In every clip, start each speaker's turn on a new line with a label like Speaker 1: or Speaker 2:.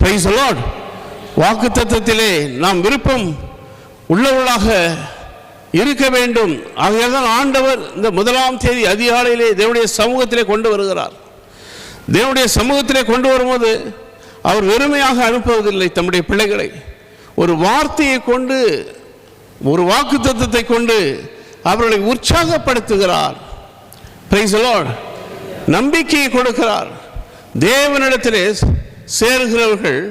Speaker 1: Price the Lord. வாக்குத்தத்தத்திலே நாம் விருப்பம் உள்ளவர்களாக இருக்க வேண்டும். ஆகையால் தான் ஆண்டவர் இந்த 1ஆம் தேதி அதிகாலையிலே தேவனுடைய சமூகத்திலே கொண்டு வருகிறார். தேவனுடைய சமூகத்திலே கொண்டு வரும்போது அவர் வெறுமையாக அனுப்புவதில்லை. தம்முடைய பிள்ளைகளை ஒரு வார்த்தையை கொண்டு, ஒரு வாக்குத்தத்தத்தை கொண்டு அவர்களை உற்சாகப்படுத்துகிறார். Price the Lord. நம்பிக்கையை கொடுக்கிறார். தேவனிடத்திலே சேர்கிறவர்கள்,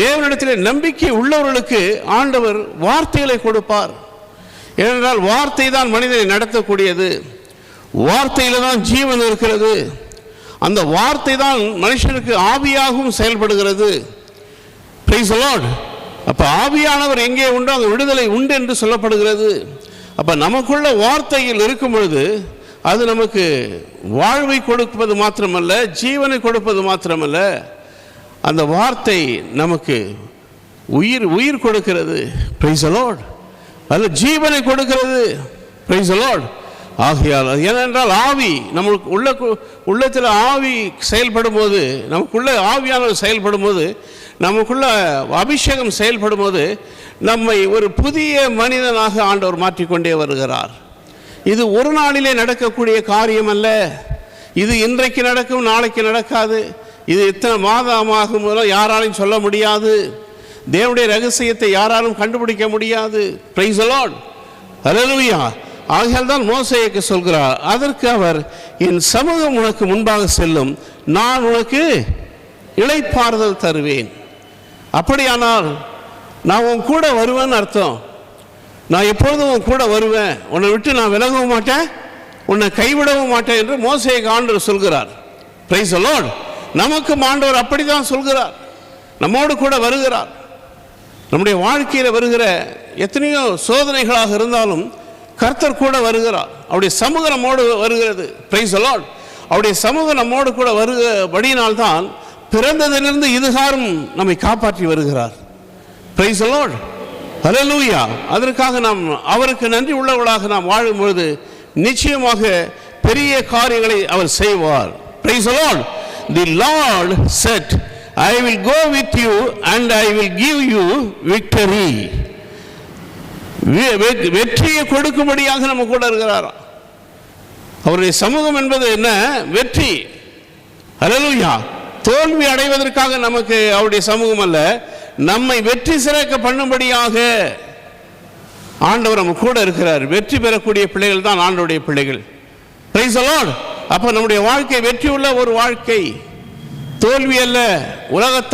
Speaker 1: தேவனிடத்திலே நம்பிக்கை உள்ளவர்களுக்கு ஆண்டவர் வார்த்தைகளை கொடுப்பார். ஏனென்றால் வார்த்தை தான் மனிதனை நடத்தக்கூடியது. வார்த்தையில் தான் ஜீவன் இருக்கிறது. அந்த வார்த்தை தான் மனுஷனுக்கு ஆவியாகவும் செயல்படுகிறது. Price the Lord. அப்போ ஆவியானவர் எங்கே உண்டோ அங்கே விடுதலை உண்டு என்று சொல்லப்படுகிறது. அப்போ நமக்குள்ள வார்த்தையில் இருக்கும் பொழுது அது நமக்கு வாழ்வை கொடுப்பது மாத்திரமல்ல, ஜீவனை கொடுப்பது மாத்திரமல்ல, அந்த வார்த்தை நமக்கு உயிர் கொடுக்கிறது. Price the Lord. அதில் ஜீவனை கொடுக்கிறது. Price the Lord. ஆகையால் ஏனென்றால் ஆவி நமக்கு உள்ளத்தில் ஆவி செயல்படும் போது, நமக்குள்ள ஆவியானவர் செயல்படும் போது, நமக்குள்ள அபிஷேகம் செயல்படும் போது நம்மை ஒரு புதிய மனிதனாக ஆண்டவர் மாற்றிக்கொண்டே வருகிறார். இது ஒரு நாளிலே நடக்கக்கூடிய காரியம் அல்ல. இது இன்றைக்கு நடக்கும், நாளைக்கு நடக்காது. இது இத்தனை மாதமாகும் போதும் யாராலையும் சொல்ல முடியாது. தேவனுடைய ரகசியத்தை யாராலும் கண்டுபிடிக்க முடியாது. Praise the lord. ஹல்லேலூயா. ஆகையால் தான் மோசேக்கு சொல்கிறார், அதற்கு அவர், என் சமூகம் உனக்கு முன்பாக செல்லும், நான் உனக்கு இளைப்பாறுதல் தருவேன். அப்படியானால் நான் உன் கூட வருவேன்னு அர்த்தம். நான் எப்பொழுதும் உன் கூட வருவேன், உன்னை விட்டு நான் விலகவும் மாட்டேன், உன்னை கைவிடவும் மாட்டேன் என்று மோசேக்கு ஆண்டவர் சொல்கிறார். Price the Lord. நமக்கும் ஆண்டவர் அப்படிதான் சொல்கிறார். நம்மோடு கூட வருகிறார். நம்முடைய வாழ்க்கையில் வருகிற எத்தனையோ சோதனைகளாக இருந்தாலும் கர்த்தர் கூட வருகிறார். அவருடைய சமூகம் நம்மோடு வருகிறது. Price the Lord. அவருடைய சமூகம் நம்மோடு கூட வருகிறபடியினால்தான் பிறந்ததிலிருந்து இதுகாரும் நம்மை காப்பாற்றி வருகிறார். Praise the lord. ஹல்லேலூயா. அதற்காக நாம் அவருக்கு நன்றி உள்ளவர்களாக நாம் வாழும்பொழுது நிச்சயமாக பெரிய காரியங்களை அவர் செய்வார். Price the Lord. The Lord said, I will go with you and I will give you victory. வெற்றியை கொடுக்கும்படியாக நம்ம கூட இருக்கிறார். அவருடைய சமூகம் என்பது என்ன? வெற்றி. ஹல்லேலூயா. தோல்வி அடைவதற்காக நமக்கு அவருடைய சமூகம் அல்ல, நம்மை வெற்றி சிறக்க பண்ணும்படியாக ஆண்டவர் நம்ம கூட இருக்கிறார். வெற்றி பெறக்கூடிய பிள்ளைகள் தான் ஆண்டவருடைய பிள்ளைகள். Price the Lord. அப்போ நம்முடைய வாழ்க்கை வெற்றி உள்ள ஒரு வாழ்க்கை, தோல்வி அல்ல. உலகத்தால்